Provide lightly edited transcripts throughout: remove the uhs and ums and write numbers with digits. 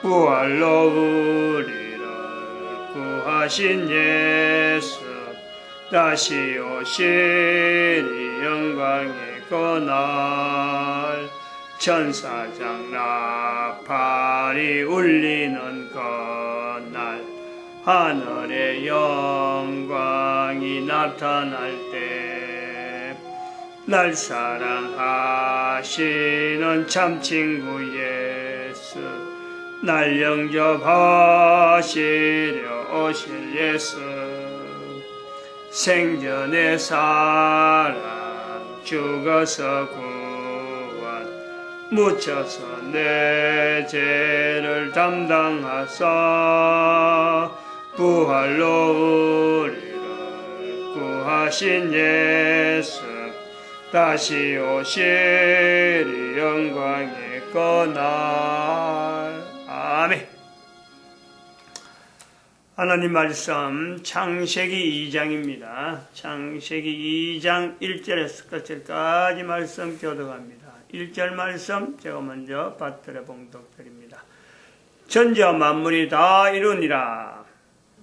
부활로 우리를 구하신 예수 다시 오시리 영광의 그날 천사장 나팔이 울리는 그날 하늘의 영광이 나타날 때 날 사랑하시는 참 친구 예수 날 영접하시려 오실 예수 생전의 사랑 죽어서 구원 묻혀서 내 죄를 담당하사 부활로 우리를 구하신 예수 다시 오시리 영광의 그날 아멘. 하나님 말씀 창세기 2장입니다. 창세기 2장 1절에서 끝절까지 말씀 교독합니다. 1절 말씀 제가 먼저 받들어 봉독드립니다. 천지와 만물이 다 이루니라.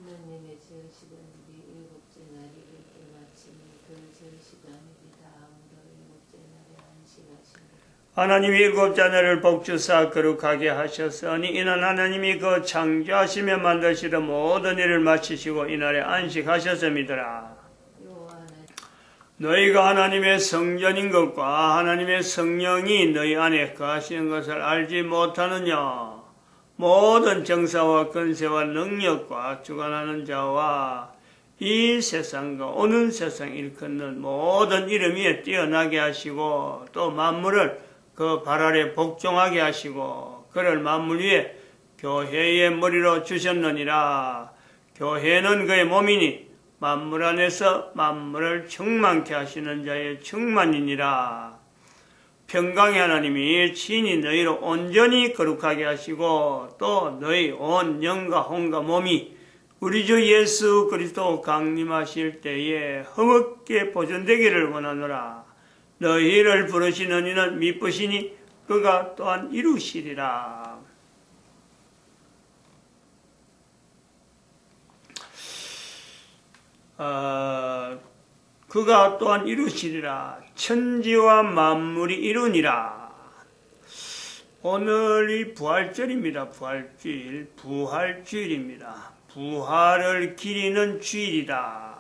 하나님의 지으시던 일이 일곱째 날이 이르게 마치니 그 지으시던 일이 다음으로 일곱째 날에 안식하시니라. 하나님이 일곱째 날을 복주사 거룩하게 하셨으니 이는 하나님이 그 창조하시며 만드시던 모든 일을 마치시고 이날에 안식하셨음이더라. 너희가 하나님의 성전인 것과 하나님의 성령이 너희 안에 거하시는 것을 알지 못하느냐. 모든 정사와 권세와 능력과 주관하는 자와 이 세상과 오는 세상 일컫는 모든 이름 위에 뛰어나게 하시고 또 만물을 그 발 아래 복종하게 하시고 그를 만물 위에 교회의 머리로 주셨느니라. 교회는 그의 몸이니 만물 안에서 만물을 충만케 하시는 자의 충만이니라. 평강의 하나님이 친히 너희로 온전히 거룩하게 하시고 또 너희 온 영과 혼과 몸이 우리 주 예수 그리스도 강림하실 때에 흠없게 보존되기를 원하노라. 너희를 부르시는 이는 미쁘시니 그가 또한 이루시리라. 그가 또한 이루시리라. 천지와 만물이 이루니라. 오늘이 부활절입니다. 부활주일, 부활주일입니다. 부활을 기리는 주일이다.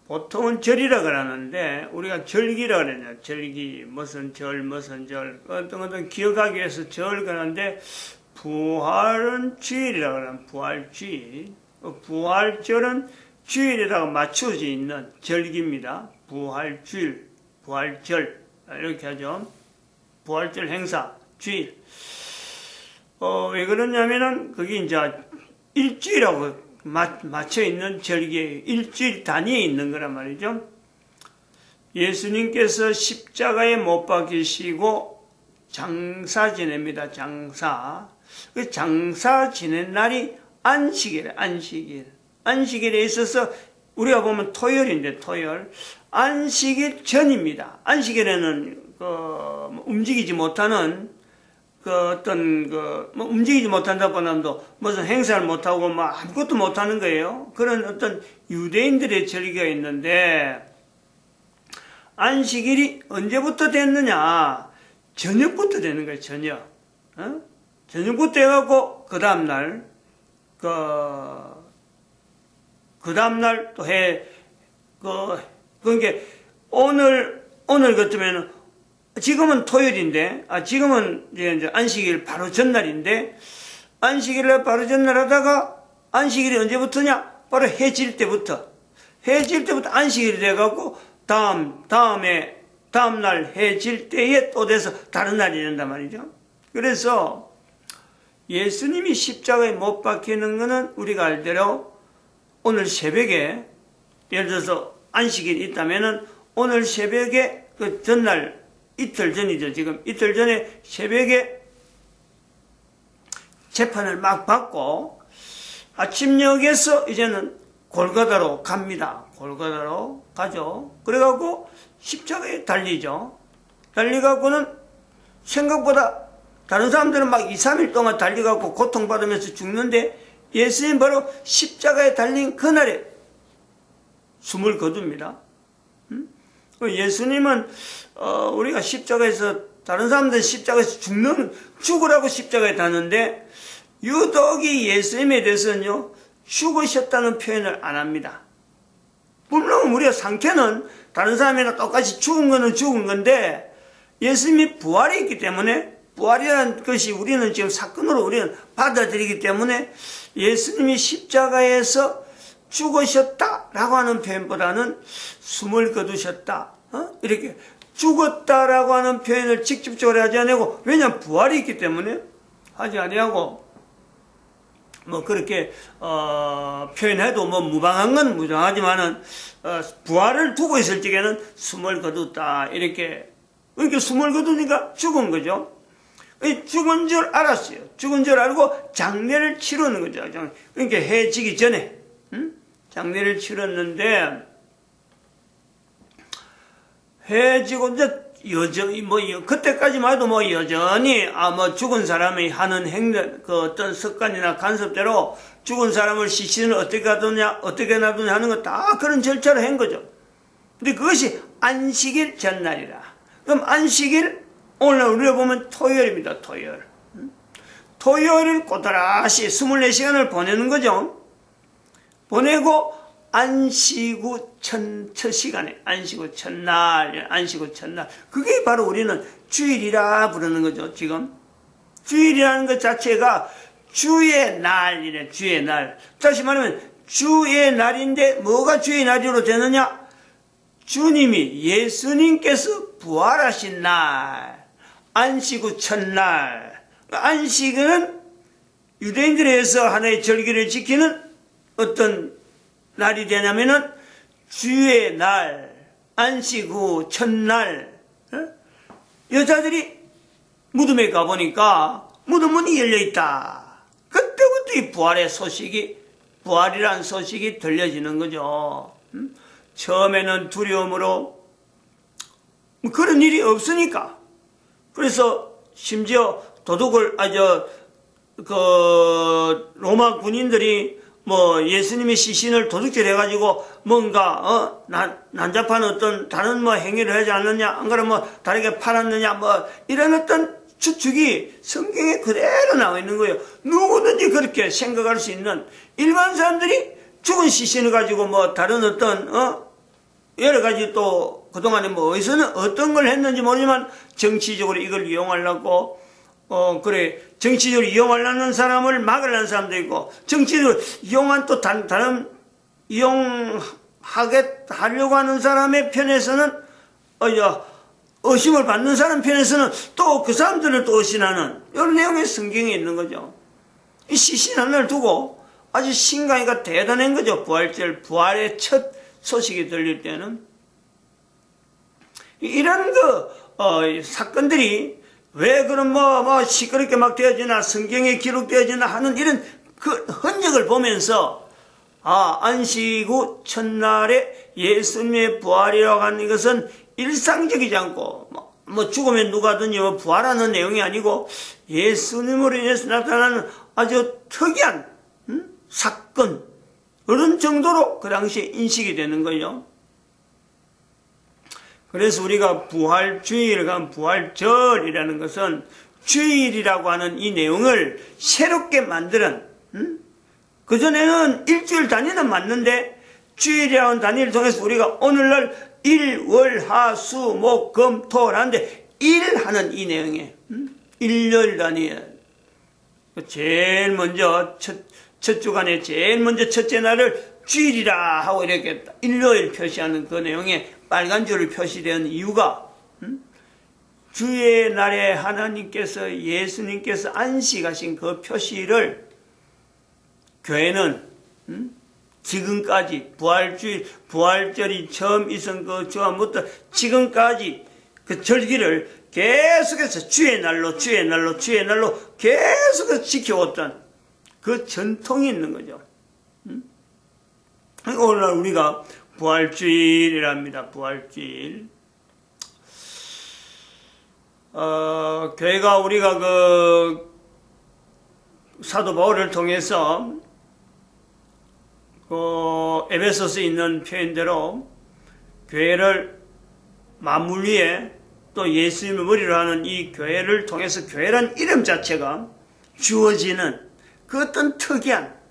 보통은 절이라 그러는데 우리가 절기라 그러냐. 절기 무슨 절 어떤 기억하기 위해서 절 그러는데 부활은 주일이라 그러는 부활주일. 부활절은 주일에다가 맞춰져 있는 절기입니다. 부활주일, 부활절 이렇게 하죠. 부활절 행사, 주일. 왜 그러냐면은 그게 이제 일주일하고 맞춰 있는 절기예요. 일주일 단위에 있는 거란 말이죠. 예수님께서 십자가에 못 박히시고 장사 지냅니다. 장사. 그 장사 지낸 날이 안식일에 안식일에 있어서 우리가 보면 토요일인데 토요일 안식일 전입니다. 안식일에는 움직이지 못하는 움직이지 못한다고 하면도 무슨 행사를 못하고 아무것도 못하는 거예요. 그런 어떤 유대인들의 절기가 있는데 안식일이 언제부터 됐느냐? 저녁부터 되는 거예요. 저녁. 저녁부터 해갖고 그 다음날 그 다음날 또 그러니까 오늘 같으면은 지금은 토요일인데, 지금은 이제 안식일 바로 전날인데, 안식일날 바로 전날 하다가, 안식일이 언제부터냐? 바로 해질 때부터 안식일이 돼갖고, 다음날 해질 때에 또 돼서 다른 날이 된단 말이죠. 그래서, 예수님이 십자가에 못 박히는 거는 우리가 알대로 오늘 새벽에, 예를 들어서 안식일이 있다면은 오늘 새벽에 그 전날, 이틀 전이죠. 지금 이틀 전에 새벽에 재판을 막 받고 아침역에서 이제는 골고다로 갑니다. 골고다로 가죠. 그래갖고 십자가에 달리죠. 달리갖고는 생각보다 다른 사람들은 막 2, 3일 동안 달려가고 고통받으면서 죽는데 예수님 바로 십자가에 달린 그날에 숨을 거둡니다. 예수님은 우리가 십자가에서 다른 사람들은 십자가에서 죽으라고 십자가에 닿는데 유독이 예수님에 대해서는요 죽으셨다는 표현을 안 합니다. 물론 우리가 상태는 다른 사람이랑 똑같이 죽은 거는 죽은 건데 예수님이 부활이 있기 때문에 부활이라는 것이 우리는 지금 사건으로 우리는 받아들이기 때문에 예수님이 십자가에서 죽으셨다라고 하는 표현보다는 숨을 거두셨다. 이렇게 죽었다라고 하는 표현을 직접적으로 하지 아니하고 왜냐하면 부활이 있기 때문에 하지 아니하고 뭐 그렇게 표현해도 뭐 무방한 건 무방하지만은 부활을 두고 있을 적에는 숨을 거뒀다 이렇게 그러니까 숨을 거두니까 죽은 거죠. 죽은 줄 알았어요. 죽은 줄 알고 장례를 치르는 거죠. 그러니까 해지기 전에 장례를 치렀는데 해지고 이제 여전히 뭐 그때까지만 해도 뭐 여전히 뭐 죽은 사람이 하는 행동 그 어떤 습관이나 간섭대로 죽은 사람을 시신을 어떻게 놔두냐 하는 거 다 그런 절차를 한 거죠. 근데 그것이 안식일 전날이라. 그럼 안식일 오늘 우리가 보면 토요일입니다. 토요일을 꼬다라시 24시간을 보내는 거죠. 보내고 안식 후 첫 시간에 안식 후 첫날 그게 바로 우리는 주일이라 부르는 거죠. 지금 주일이라는 것 자체가 주의 날이래. 주의 날. 다시 말하면 주의 날인데 뭐가 주의 날이로 되느냐? 주님이 예수님께서 부활하신 날 안식 후 첫날. 안식은 유대인들에서 하나의 절기를 지키는 어떤 날이 되냐면은 주의 날, 안식 후 첫날. 여자들이 무덤에 가보니까 무덤 문이 열려있다. 그때부터 이 부활이라는 소식이 들려지는 거죠. 처음에는 두려움으로 그런 일이 없으니까. 그래서 심지어 도둑을 로마 군인들이 뭐 예수님의 시신을 도둑질 해가지고 뭔가 난잡한 어떤 다른 뭐 행위를 하지 않느냐 안 그러면 뭐 다르게 팔았느냐 뭐 이런 어떤 추측이 성경에 그대로 나와 있는 거예요. 누구든지 그렇게 생각할 수 있는 일반 사람들이 죽은 시신을 가지고 뭐 다른 어떤 여러 가지 또 그동안에 뭐 어디서는 어떤 걸 했는지 모르지만 정치적으로 이걸 이용하려고 정치적으로 이용하려는 사람을 막으려는 사람도 있고, 정치적으로 이용한 또 다른, 하려고 하는 사람의 편에서는, 의심을 받는 사람 편에서는 또 그 사람들을 또 의심하는, 이런 내용의 성경에 있는 거죠. 이 시신 하나를 두고 아주 신강이가 대단한 거죠. 부활의 첫 소식이 들릴 때는. 이런 사건들이 왜 그런 시끄럽게 막 되어지나 성경에 기록되어지나 하는 이런 그 흔적을 보면서 안식 후 첫날에 예수님의 부활이라고 하는 것은 일상적이지 않고 죽으면 누가든지 부활하는 내용이 아니고 예수님으로 인해서 나타나는 아주 특이한 사건 그런 정도로 그 당시에 인식이 되는 거예요. 그래서 우리가 부활주의를 간 부활절이라는 것은 주일이라고 하는 이 내용을 새롭게 만드는 그전에는 일주일 단위는 맞는데 주일이라는 단위를 통해서 우리가 오늘날 일, 월, 하, 수, 목, 금, 토를 하는데 일하는 이 내용에 일요일 단위에 제일 먼저 첫 주간에 제일 먼저 첫째 날을 주일이라 하고 이렇게 일요일 표시하는 그 내용에 빨간 줄을 표시된 이유가 주의 날에 하나님께서 예수님께서 안식하신 그 표시를 교회는 지금까지 부활절이 처음 있은 그 주화부터 지금까지 그 절기를 계속해서 주의 날로 계속해서 지켜왔던 그 전통이 있는 거죠. 오늘날 우리가 부활주일이랍니다. 부활주일. 교회가 우리가 그 사도 바울을 통해서 에베소서에 있는 표현대로 교회를 만물 위에 또 예수님의 머리로 하는 이 교회를 통해서 교회란 이름 자체가 주어지는 그 어떤 특이한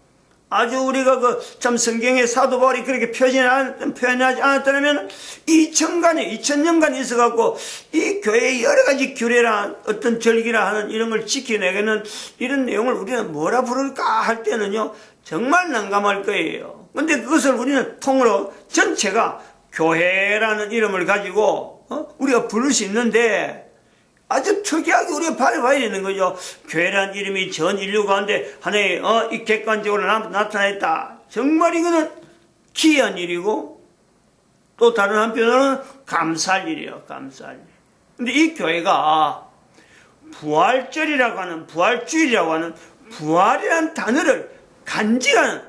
아주 우리가 참 성경에 사도 바울이 그렇게 표현하지 않았다면 2000년간 있어갖고 이 교회의 여러 가지 규례라 어떤 절기라 하는 이런 걸 지켜내는 이런 내용을 우리는 뭐라 부를까 할 때는요, 정말 난감할 거예요. 근데 그것을 우리는 통으로 전체가 교회라는 이름을 가지고 우리가 부를 수 있는데 아주 특이하게 우리가 바라봐야 되는 거죠. 교회라는 이름이 전 인류 가운데 하나의 이 객관적으로 나타났다. 정말 이거는 기이한 일이고 또 다른 한편으로는 감사할 일이에요. 감사할 일. 근데 이 교회가 부활절이라고 하는 부활주일이라고 하는 부활이라는 단어를 간직하는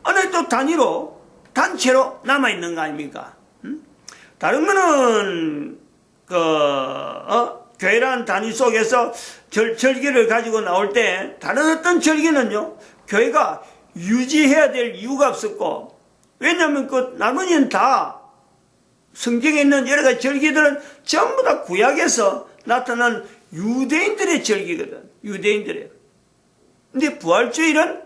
어느 또 단위로 단체로 남아있는 거 아닙니까? 다른 거는 교회라는 단위 속에서 절기를 가지고 나올 때 다른 어떤 절기는요, 교회가 유지해야 될 이유가 없었고, 왜냐하면 나머지는 다 성경에 있는 여러 가지 절기들은 전부 다 구약에서 나타난 유대인들의 절기거든. 유대인들의. 근데 부활주일은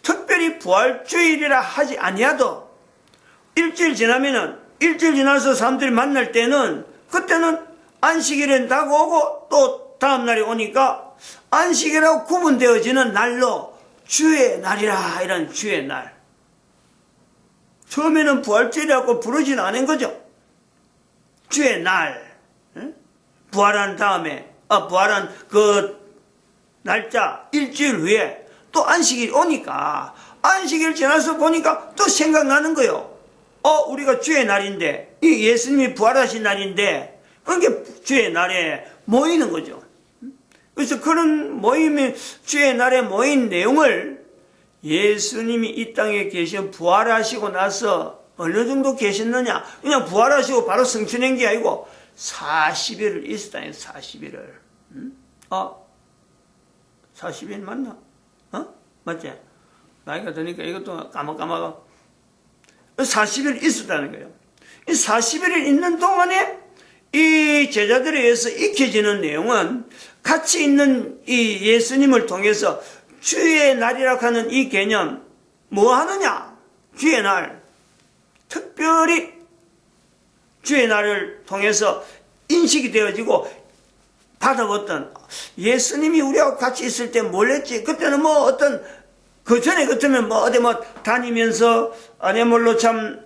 특별히 부활주일이라 하지 아니어도 일주일 지나서 사람들이 만날 때는 그때는 안식일은 다가오고 또 다음날이 오니까 안식이라고 구분되어지는 날로 주의 날이라 이런 주의 날. 처음에는 부활절이라고 부르지는 않은 거죠. 주의 날. 부활한 다음에 부활한 그 날짜 일주일 후에 또 안식일이 오니까 안식일 지나서 보니까 또 생각나는 거예요. 우리가 주의 날인데 이 예수님이 부활하신 날인데 그러니까 주의 날에 모이는 거죠. 그래서 그런 모임이 주의 날에 모인 내용을 예수님이 이 땅에 계셔 부활하시고 나서 어느 정도 계셨느냐, 그냥 부활하시고 바로 성천한 게 아니고 40일을 있었다니. 40일을 40일 맞나? 맞지? 나이가 드니까 이것도 까먹까먹어. 40일 있었다는 거예요. 이 40일을 있는 동안에 이 제자들에 의해서 익혀지는 내용은 같이 있는 이 예수님을 통해서 주의 날이라고 하는 이 개념, 뭐 하느냐? 주의 날. 특별히 주의 날을 통해서 인식이 되어지고 받아봤던 예수님이 우리하고 같이 있을 때 뭘 했지? 그때는 뭐 어떤 그 전에 같으면 뭐 어디 뭐 다니면서 아니야말로 참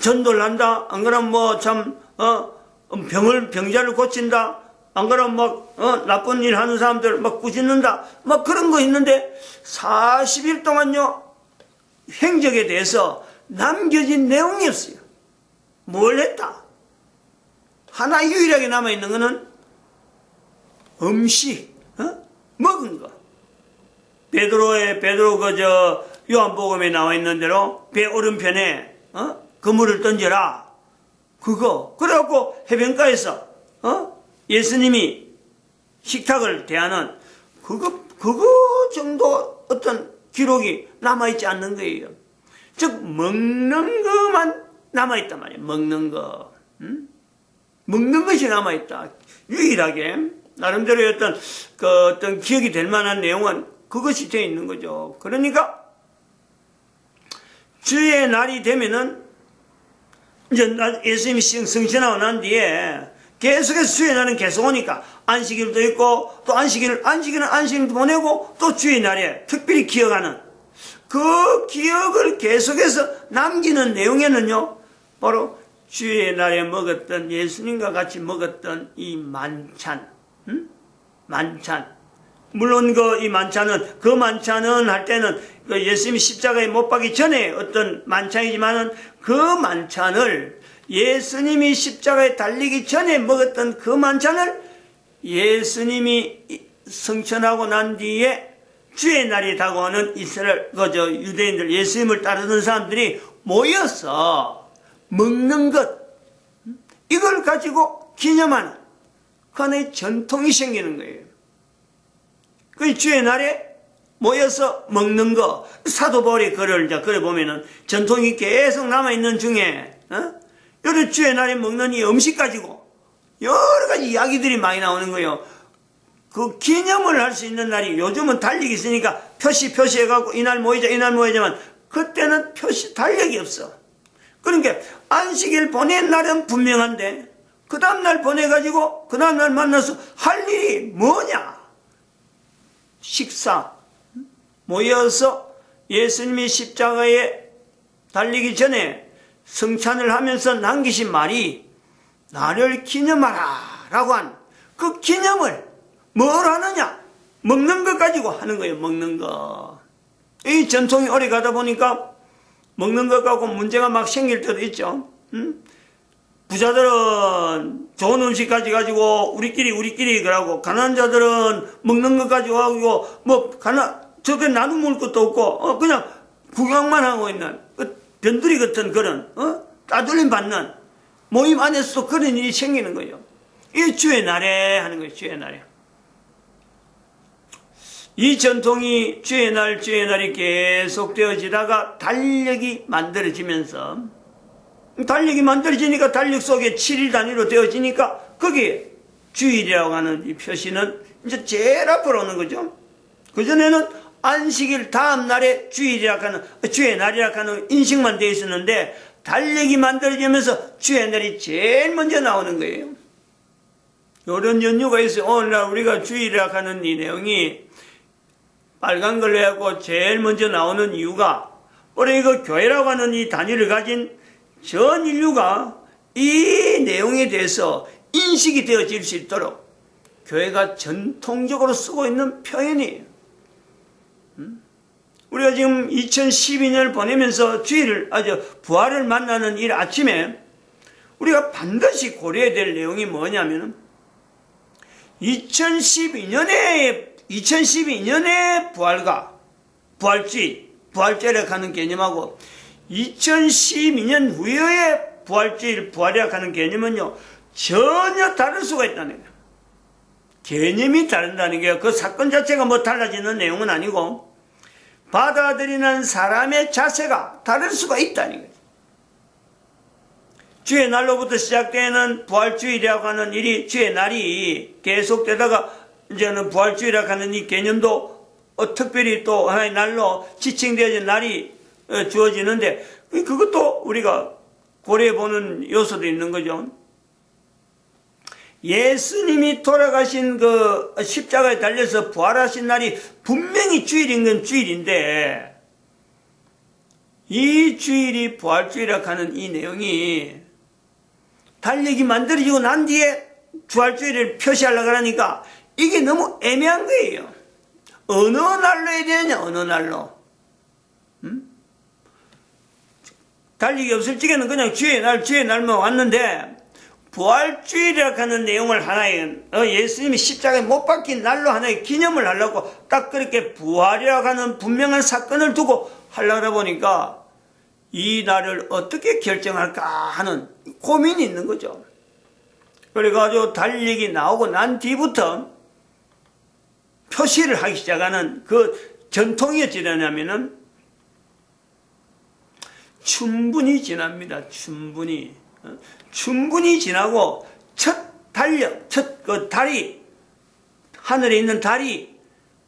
전도를 한다. 안 그러면 뭐 참 병자를 고친다. 안 그러면 막 나쁜 일 하는 사람들 막 꾸짖는다. 막 그런 거 있는데 40일 동안요 행적에 대해서 남겨진 내용이 없어요. 뭘 했다? 하나 유일하게 남아있는 거는 음식, 먹은 거. 베드로 요한복음에 나와 있는 대로 배 오른편에 그물을 던져라. 그거. 그래갖고 해변가에서 예수님이 식탁을 대하는 그거 정도 어떤 기록이 남아있지 않는 거예요. 즉 먹는 것만 남아있단 말이에요. 먹는 거. 먹는 것이 남아있다. 유일하게 나름대로의 어떤 기억이 될 만한 내용은 그것이 되어 있는 거죠. 그러니까 주의 날이 되면은 이제 예수님이 성천하고 난 뒤에 계속해서 주의 날은 계속 오니까 안식일도 있고 또 안식일은 안식일도 보내고 또 주의 날에 특별히 기억하는 그 기억을 계속해서 남기는 내용에는요 바로 주의 날에 먹었던 예수님과 같이 먹었던 이 만찬, 만찬. 물론 이 만찬은 할 때는 그 예수님이 십자가에 못 박기 전에 어떤 만찬이지만은 그 만찬을 예수님이 십자가에 달리기 전에 먹었던 그 만찬을 예수님이 성천하고 난 뒤에 주의 날이 다가오는 유대인들, 예수님을 따르는 사람들이 모여서 먹는 것, 이걸 가지고 기념하는 그 하나의 전통이 생기는 거예요. 그 주의 날에 모여서 먹는 거, 사도 바울의 글을 이제 그래 보면은 전통이 계속 남아있는 중에, 여러 주의 날에 먹는 이 음식 가지고 여러 가지 이야기들이 많이 나오는 거예요. 그 기념을 할 수 있는 날이, 요즘은 달력이 있으니까 표시해갖고 이날 모이자만, 그때는 달력이 없어. 그러니까 안식일 보낸 날은 분명한데, 그 다음날 보내가지고 그 다음날 만나서 할 일이 뭐냐? 식사, 모여서 예수님이 십자가에 달리기 전에 성찬을 하면서 남기신 말이 나를 기념하라 라고 한 그 기념을 뭘 하느냐? 먹는 것 가지고 하는 거예요. 먹는 거. 이 전통이 오래 가다 보니까 먹는 것 갖고 문제가 막 생길 때도 있죠. 부자들은 좋은 음식 가지고 우리끼리 그러고, 가난한 자들은 먹는 것 가지고 하고, 저게 나눠 먹을 것도 없고, 그냥 구경만 하고 있는, 변두리 같은 그런, 따돌림 받는 모임 안에서도 그런 일이 생기는 거예요. 이 주의 날에 하는 거예요. 주의 날에. 이 전통이 주의 날이 계속되어지다가 달력이 만들어지니까 달력 속에 7일 단위로 되어지니까 거기에 주일이라고 하는 이 표시는 이제 제일 앞으로 오는 거죠. 그전에는 안식일 다음 날에 주의 날이라고 하는 인식만 되어 있었는데, 달력이 만들어지면서 주의 날이 제일 먼저 나오는 거예요. 이런 연유가 있어요. 오늘날 우리가 주일이라고 하는 이 내용이 빨간 걸로 해갖고 제일 먼저 나오는 이유가, 우리 이거 교회라고 하는 이 단위를 가진 전 인류가 이 내용에 대해서 인식이 되어질 수 있도록 교회가 전통적으로 쓰고 있는 표현이에요. 우리가 지금 2012년을 보내면서 부활을 만나는 이 아침에 우리가 반드시 고려해야 될 내용이 뭐냐면은 2012년의 부활절이라고 하는 개념하고 2012년 후의 부활이라고 하는 개념은요, 전혀 다를 수가 있다는 거예요. 개념이 다른다는 게요. 그 사건 자체가 뭐 달라지는 내용은 아니고, 받아들이는 사람의 자세가 다를 수가 있다는 거예요. 주의 날로부터 시작되는 부활주일이라고 하는 일이, 주의 날이 계속되다가 이제는 부활주일이라고 하는 이 개념도 특별히 또 하나의 날로 지칭되어진 날이 주어지는데, 그것도 우리가 고려해보는 요소도 있는 거죠. 예수님이 돌아가신 그 십자가에 달려서 부활하신 날이 분명히 주일인 건 주일인데, 이 주일이 부활주일이라고 하는 이 내용이 달력이 만들어지고 난 뒤에 부활주일을 표시하려고 하니까 이게 너무 애매한 거예요. 어느 날로 해야 되냐, 어느 날로. 달력이 없을 적에는 그냥 주의 날만 왔는데, 부활주일이라고 하는 내용을 하나의, 예수님이 십자가에 못 박힌 날로 하나의 기념을 하려고 딱 그렇게 부활이라고 하는 분명한 사건을 두고 하려다 보니까 이 날을 어떻게 결정할까 하는 고민이 있는 거죠. 그래가지고 달력이 나오고 난 뒤부터 표시를 하기 시작하는 그 전통이 어찌되냐면은 춘분이 지납니다. 춘분이 지나고 첫 달이, 하늘에 있는 달이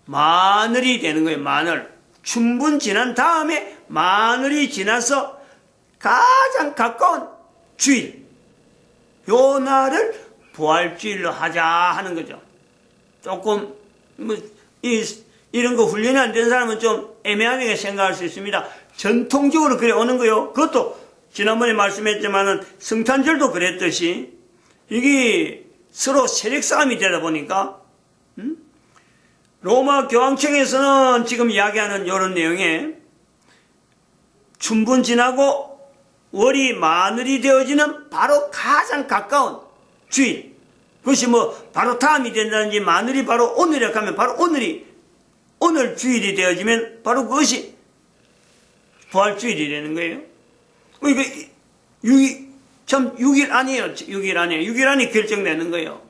마늘이 되는 거예요. 마늘. 춘분 지난 다음에 마늘이 지나서 가장 가까운 주일, 요 날을 부활주일로 하자 하는 거죠. 조금 이런 거 훈련이 안 된 사람은 좀 애매하게 생각할 수 있습니다. 전통적으로 그래 오는 거요. 그것도 지난번에 말씀했지만은 성탄절도 그랬듯이 이게 서로 세력 싸움이 되다 보니까 로마 교황청에서는 지금 이야기하는 이런 내용에 춘분 지나고 월이 마늘이 되어지는 바로 가장 가까운 주일, 그것이 뭐 바로 다음이 된다든지 마늘이 바로 오늘이라고 하면 바로 오늘 주일이 되어지면 바로 그것이 부활주일이 되는 거예요. 그러니까 참 6일 안이에요. 6일 안에. 6일 안에 결정되는 거예요.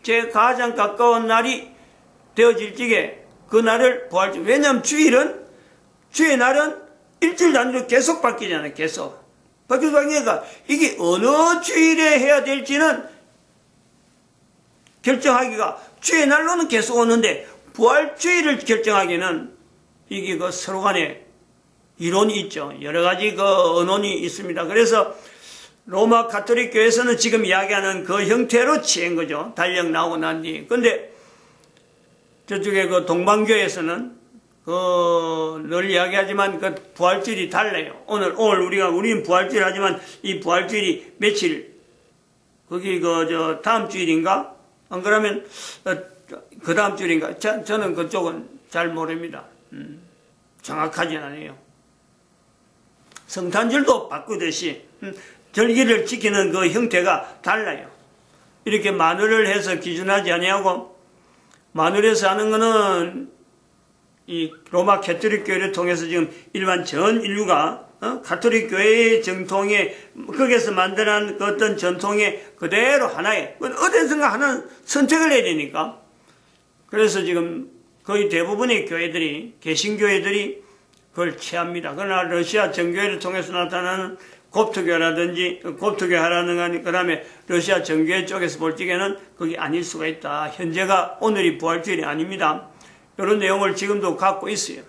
제 가장 가까운 날이 되어질 적에 그 날을 부활절. 왜냐하면 주의 날은 일주일 단위로 계속 바뀌잖아요. 계속. 바뀌니까 이게 어느 주일에 해야 될지는 결정하기가 주의 날로는 계속 오는데 부활주일을 결정하기는 이게 그 서로 간에 이론이 있죠. 여러 가지 그 언론이 있습니다. 그래서 로마 가톨릭 교회에서는 지금 이야기하는 그 형태로 취한 거죠. 달력 나오고 난 뒤. 근데 저쪽에 그 동방교회에서는 늘 이야기하지만 그 부활주일이 달라요. 우리는 부활주일 하지만 이 부활주일이 며칠, 거기 다음 주일인가? 안 그러면, 그 다음 주일인가? 저는 그쪽은 잘 모릅니다. 정확하진 않아요. 성탄절도 바꾸듯이, 절기를 지키는 그 형태가 달라요. 이렇게 만월을 해서 기준하지 아니하고, 만월에서 하는 거는, 이 로마 가톨릭 교회를 통해서 지금 일반 전 인류가 가톨릭 교회의 정통에 거기에서 만들어낸 그 어떤 전통에 그대로 하나의 어디선가 하나는 선택을 해야 되니까 그래서 지금 거의 대부분의 교회들이 개신교회들이 그걸 취합니다. 그러나 러시아 정교회를 통해서 나타나는 곱토교라든지 곱토교하라는 그 다음에 러시아 정교회 쪽에서 볼 적에는 그게 아닐 수가 있다. 현재가 오늘이 부활주일이 아닙니다. 이런 내용을 지금도 갖고 있어요.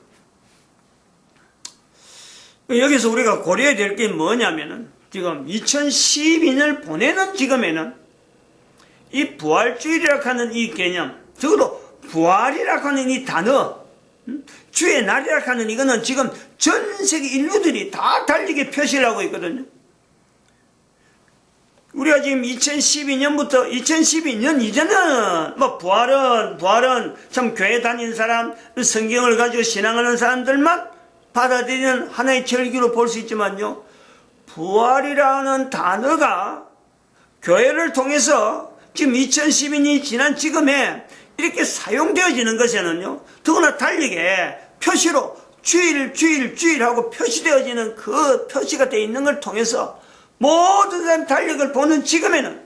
여기서 우리가 고려해야 될 게 뭐냐면은 지금 2012년을 보내는 지금에는 이 부활주일이라고 하는 이 개념, 적어도 부활이라고 하는 이 단어, 주의 날이라고 하는 이거는 지금 전 세계 인류들이 다 달리게 표시를 하고 있거든요. 우리가 지금 2012년부터 2012년 이전은 부활은 참 교회 다니는 사람, 성경을 가지고 신앙하는 사람들만 받아들이는 하나의 절기로 볼 수 있지만요. 부활이라는 단어가 교회를 통해서 지금 2012년이 지난 지금에 이렇게 사용되어지는 것에는요. 더구나 달리게 표시로 주일하고 표시되어지는 그 표시가 되어 있는 걸 통해서 모든 사람 달력을 보는 지금에는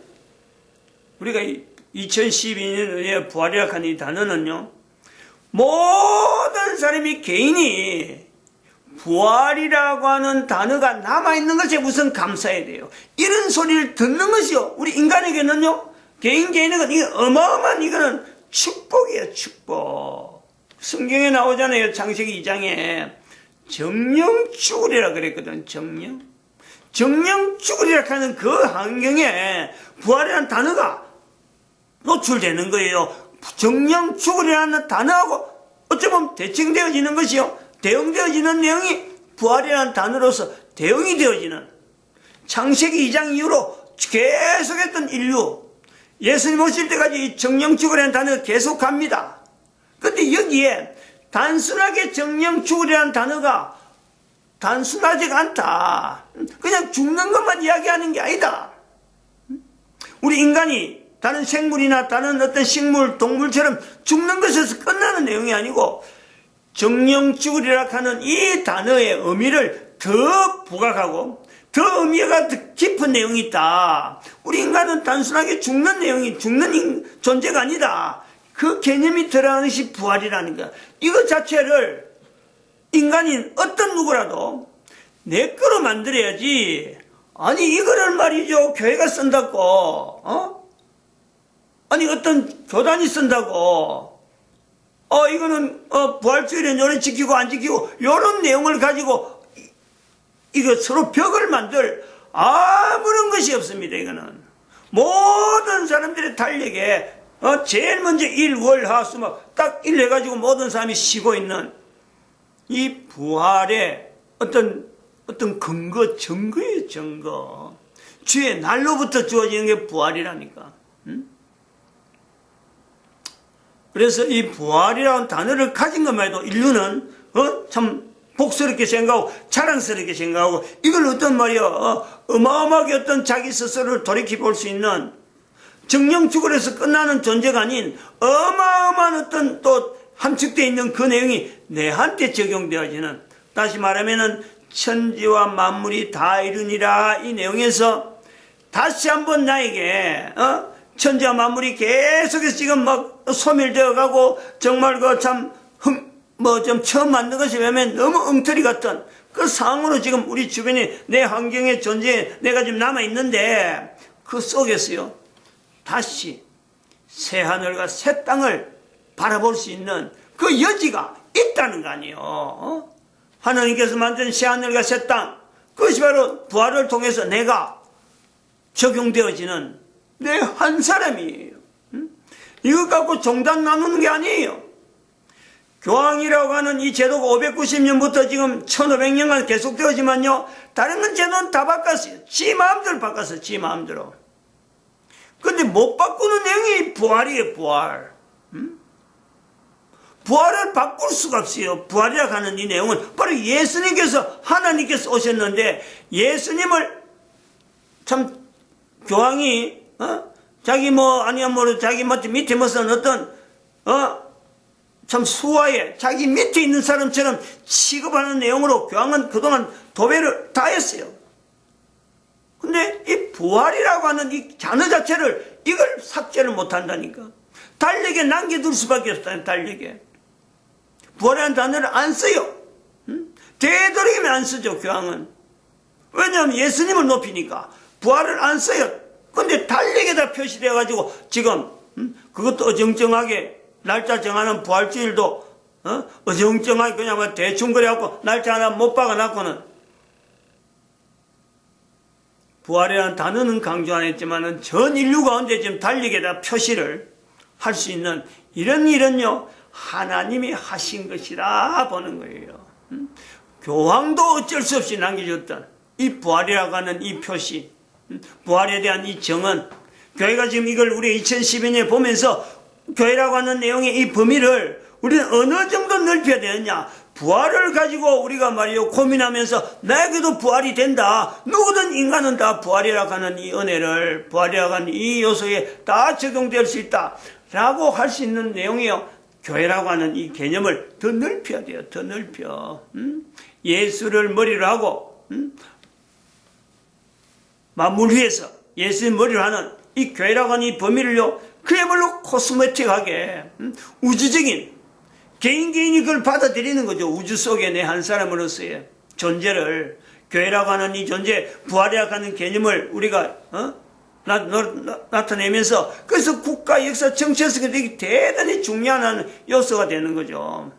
우리가 2012년의 부활이라고 하는 이 단어는요. 모든 사람이 개인이 부활이라고 하는 단어가 남아있는 것에 우선 감사해야 돼요. 이런 소리를 듣는 것이요. 우리 인간에게는요. 개인에게는 이게 어마어마한 이거는 축복이에요. 축복. 성경에 나오잖아요. 창세기 2장에 정령축을이라 그랬거든. 정령축을이라 하는 그 환경에 부활이라는 단어가 노출되는 거예요. 정령축을이라는 단어하고 어쩌면 대칭되어지는 것이요. 대응되어지는 내용이 부활이라는 단어로서 대응이 되어지는 창세기 2장 이후로 계속했던 인류 예수님 오실 때까지 이 정령축을이라는 단어가 계속합니다. 그런데 여기에 단순하게 정령축을이라는 단어가 단순하지가 않다. 그냥 죽는 것만 이야기하는 게 아니다. 우리 인간이 다른 생물이나 다른 어떤 식물, 동물처럼 죽는 것에서 끝나는 내용이 아니고 정령축을이라 하는 이 단어의 의미를 더 부각하고 더 의미가 더 깊은 내용이 있다. 우리 인간은 단순하게 죽는 존재가 아니다. 그 개념이 들어가는 것이 부활이라는 거야. 이것 자체를 인간인 어떤 누구라도 내 거로 만들어야지. 아니 이거를 말이죠. 교회가 쓴다고. 아니 어떤 교단이 쓴다고. 이거는 부활주일은 요런 지키고 안 지키고 요런 내용을 가지고 이거 서로 벽을 만들 아무런 것이 없습니다. 이거는 모든 사람들의 달력에 제일 먼저 일, 월, 화, 수 딱 일 해가지고 모든 사람이 쉬고 있는 이 부활의 어떤 증거예요. 증거. 주의 날로부터 주어지는 게 부활이라니까. 그래서 이 부활이라는 단어를 가진 것만 해도 인류는 참 복스럽게 생각하고 자랑스럽게 생각하고 이걸 어떤 말이야 어마어마하게 어떤 자기 스스로를 돌이켜볼 수 있는 정령축을에서 끝나는 존재가 아닌 어마어마한 어떤 또 함축되어 있는 그 내용이 내한테 적용되어지는 다시 말하면은 천지와 만물이 다 이루니라 이 내용에서 다시 한번 나에게 천지와 만물이 계속해서 지금 막 소멸되어 가고 정말 그 참 좀 처음 만든 것이 왜냐면 너무 엉터리 같던 그 상황으로 지금 우리 주변에 내 환경의 존재에 내가 지금 남아있는데 그 속에서요 다시 새 하늘과 새 땅을 바라볼 수 있는 그 여지가 있다는 거 아니에요. 하나님께서 만든 새 하늘과 새 땅, 그것이 바로 부활을 통해서 내가 적용되어지는 내 한 사람이에요. 이것 갖고 종단 나누는 게 아니에요. 교황이라고 하는 이 제도가 590년부터 지금 1500년간 계속되었지만요, 다른 건 제도는 다 바꿨어요. 지 마음대로 바꿨어요. 지 마음대로. 근데 못 바꾸는 내용이 부활이에요. 부활. 부활을 바꿀 수가 없어요. 부활이라고 하는 이 내용은 바로 예수님께서 하나님께서 오셨는데, 예수님을 참 교황이 자기 자기 밑에 무슨 어떤 참 수하에 자기 밑에 있는 사람처럼 취급하는 내용으로 교황은 그동안 도배를 다 했어요. 근데 이 부활이라고 하는 이 단어 자체를 이걸 삭제를 못한다니까. 달력에 남겨둘 수밖에 없다는 달력에. 부활이라는 단어를 안 써요. 되도록이면 안 쓰죠, 교황은. 왜냐하면 예수님을 높이니까 부활을 안 써요. 근데 달력에다 표시되어가지고 지금 그것도 어정쩡하게 날짜 정하는 부활주일도 어정쩡하게 그냥 대충 그래갖고 날짜 하나 못 박아놨고는, 부활이라는 단어는 강조 안 했지만은 전 인류 가운데 지금 달력에다 표시를 할 수 있는 이런 일은요 하나님이 하신 것이라 보는 거예요. 교황도 어쩔 수 없이 남겨줬던 이 부활이라고 하는 이 표시, 부활에 대한 이 정언, 교회가 지금 이걸 우리 2012년에 보면서 교회라고 하는 내용의 이 범위를 우리는 어느 정도 넓혀야 되느냐, 부활을 가지고 우리가 말이요 고민하면서 나에게도 부활이 된다, 누구든 인간은 다 부활이라고 하는 이 은혜를, 부활이라고 하는 이 요소에 다 적용될 수 있다 라고 할 수 있는 내용이요, 교회라고 하는 이 개념을 더 넓혀야 돼요. 더 넓혀. 예수를 머리로 하고 만물 위에서 예수의 머리로 하는 이 교회라고 하는 이 범위를요 그야말로 코스메틱하게 우주적인 개인이 그걸 받아들이는 거죠. 우주 속에 내 한 사람으로서의 존재를, 교회라고 하는 이 존재, 부활이라고 하는 개념을 우리가 나타내면서, 그래서 국가, 역사, 정치에서 되게 대단히 중요한 요소가 되는 거죠.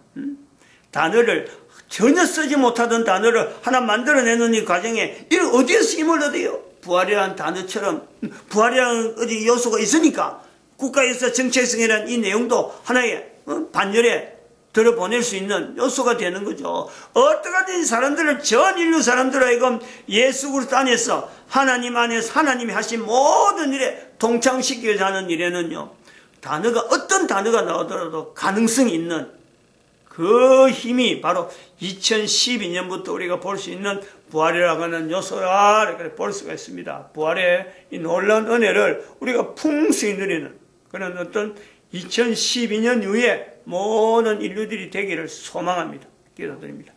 단어를 전혀 쓰지 못하던 단어를 하나 만들어내는 이 과정에 이를 어디에서 힘을 얻어요? 부활이라는 단어처럼 부활이라는 어디 요소가 있으니까 국가, 역사, 정체성이라는 이 내용도 하나의 반열에 들어보낼 수 있는 요소가 되는 거죠. 어떠하든 사람들을, 전 인류 사람들을 하여금 예수 그리스도 안에서, 하나님 안에서 하나님이 하신 모든 일에 동참시키고자 하는 일에는요, 단어가, 어떤 단어가 나오더라도 가능성이 있는 그 힘이 바로 2012년부터 우리가 볼 수 있는 부활이라고 하는 요소라 이렇게 볼 수가 있습니다. 부활의 이 놀라운 은혜를 우리가 풍성히 누리는 그런 어떤 2012년 이후에 모든 인류들이 되기를 소망합니다. 기도드립니다.